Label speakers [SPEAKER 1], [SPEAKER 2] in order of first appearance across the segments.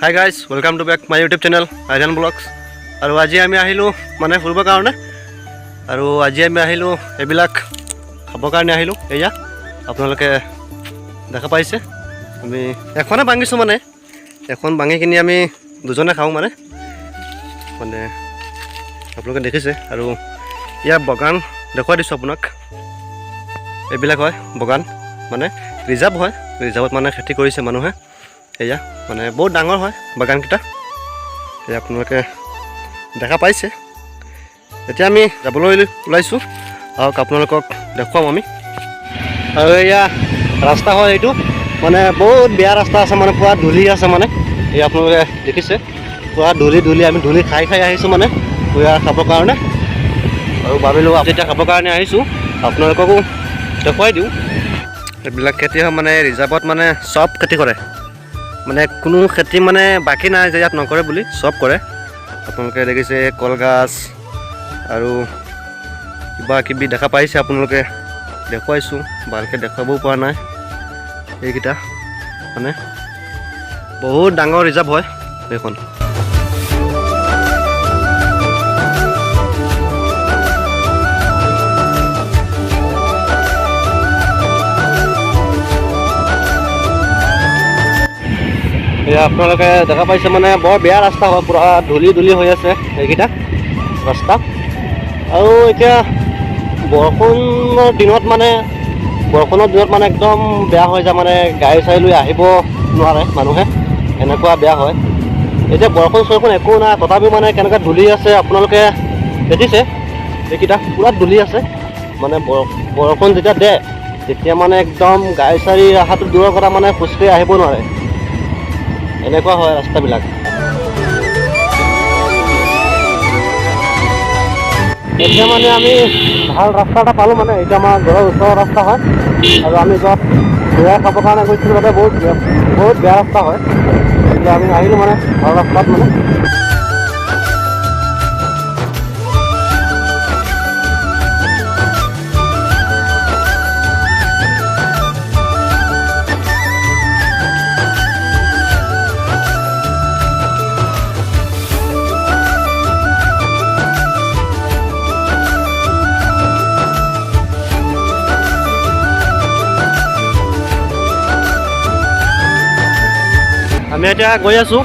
[SPEAKER 1] High guys, welcome to back my YouTube channel Aizan blogs. আৰু আজি আমি আহিলোঁ মানে ফুৰিবৰ কাৰণে। আৰু আজি আমি আহিলোঁ এইবিলাক খাবৰ কাৰণে আহিলোঁ। এয়া আপোনালোকে দেখা পাইছে, আমি এখনে ভাঙিছোঁ মানে এখন ভাঙি কিনি আমি দুজনে খাওঁ মানে আপোনালোকে দেখিছে। আৰু ইয়াৰ বাগান দেখুৱাই দিছোঁ আপোনাক। এইবিলাক হয় বাগান, মানে ৰিজাৰ্ভ হয়, ৰিজাৰ্ভত মানে খেতি কৰিছে মানুহে। এয়া মানে বহুত ডাঙৰ হয় বাগানকেইটা, এয়া আপোনালোকে দেখা পাইছে। এতিয়া আমি যাবলৈ ওলাইছোঁ, আহক আপোনালোকক দেখুৱাম আমি। আৰু এয়া ৰাস্তা হয়, এইটো মানে বহুত বেয়া ৰাস্তা আছে, মানে পুৰা ধূলি আছে মানে। এই আপোনালোকে দেখিছে পুৰা ধূলি আমি ধূলি খাই আহিছোঁ মানে পুৰা খাবৰ কাৰণে। আৰু ভাবিলোঁ যেতিয়া খাবৰ কাৰণে আহিছোঁ আপোনালোককো দেখুৱাই দিওঁ। এইবিলাক খেতি হয় মানে ৰিজাৰ্ভত মানে চব খেতি কৰে, মানে কোনো খেতি মানে বাকী নাই যে ইয়াত নকৰে বুলি, চব কৰে। আপোনালোকে দেখিছে কলগছ আৰু কিবা কিবি দেখা পাইছে আপোনালোকে, দেখুৱাইছোঁ ভালকৈ দেখুৱাবও পৰা নাই। এইকেইটা মানে বহুত ডাঙৰ ৰিজাৰ্ভ হয় এইখন। এয়া আপোনালোকে দেখা পাইছে মানে বৰ বেয়া ৰাস্তা হয়, পূৰা ধূলি হৈ আছে এইকেইটা ৰাস্তা। আৰু এতিয়া বৰষুণৰ দিনত মানে একদম বেয়া হৈ যায়, মানে গাড়ী চাড়ী লৈ আহিব নোৱাৰে মানুহে, এনেকুৱা বেয়া হয়। এতিয়া বৰষুণ একো নাই, তথাপিও মানে কেনেকৈ ধূলি আছে আপোনালোকে দেখিছে। এইকেইটা পূৰা ধূলি আছে, মানে বৰষুণ যেতিয়া দিয়ে তেতিয়া মানে একদম গাড়ী চাড়ী অহাটো দূৰৰ কথা, মানে খোজকাঢ়ি আহিব নোৱাৰে, এনেকুৱা হয় ৰাস্তাবিলাক। এতিয়া মানে আমি ভাল ৰাস্তা এটা পালোঁ, মানে এতিয়া আমাৰ ঘৰৰ ওচৰৰ ৰাস্তা হয়। আৰু আমি য'ত ঘূৰাই খাবৰ কাৰণে গৈছিলোঁ তাতে বহুত বেয়া ৰাস্তা হয়। এতিয়া আমি আহিলোঁ মানে ভাল ৰাস্তাত মানে। আমি এতিয়া গৈ আছোঁ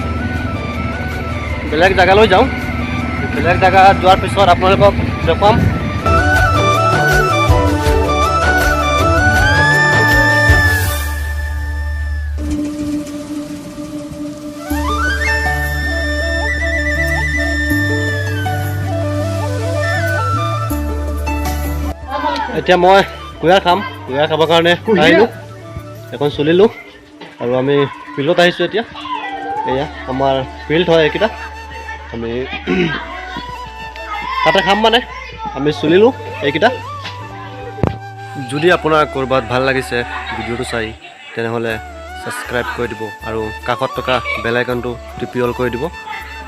[SPEAKER 1] বেলেগ জেগালৈ যাওঁ। বেলেগ জেগাত যোৱাৰ পিছত আপোনালোকক দেখুৱাম। এতিয়া মই কুঁহিয়াৰ খাম, কুঁহিয়াৰ খাবৰ কাৰণে আহিলোঁ, এখন চলিলোঁ। আৰু আমি ফিল্ডত আহিছোঁ এতিয়া। এয়া আমাৰ ফিল্ড হয় এইকেইটা, আমি তাতে খাম মানে আমি চলিলোঁ এইকেইটা। যদি আপোনাৰ ক'ৰবাত ভাল লাগিছে ভিডিঅ'টো চাই, তেনেহ'লে ছাবস্ক্ৰাইব কৰি দিব আৰু কাষত থকা বেল আইকনটো টিপি অল কৰি দিব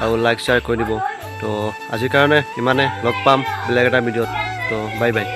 [SPEAKER 1] আৰু লাইক শ্বেয়াৰ কৰি দিব। তো আজিৰ কাৰণে ইমানে, লগ পাম বেলেগ এটা ভিডিঅ'ত। তো বাই বাই।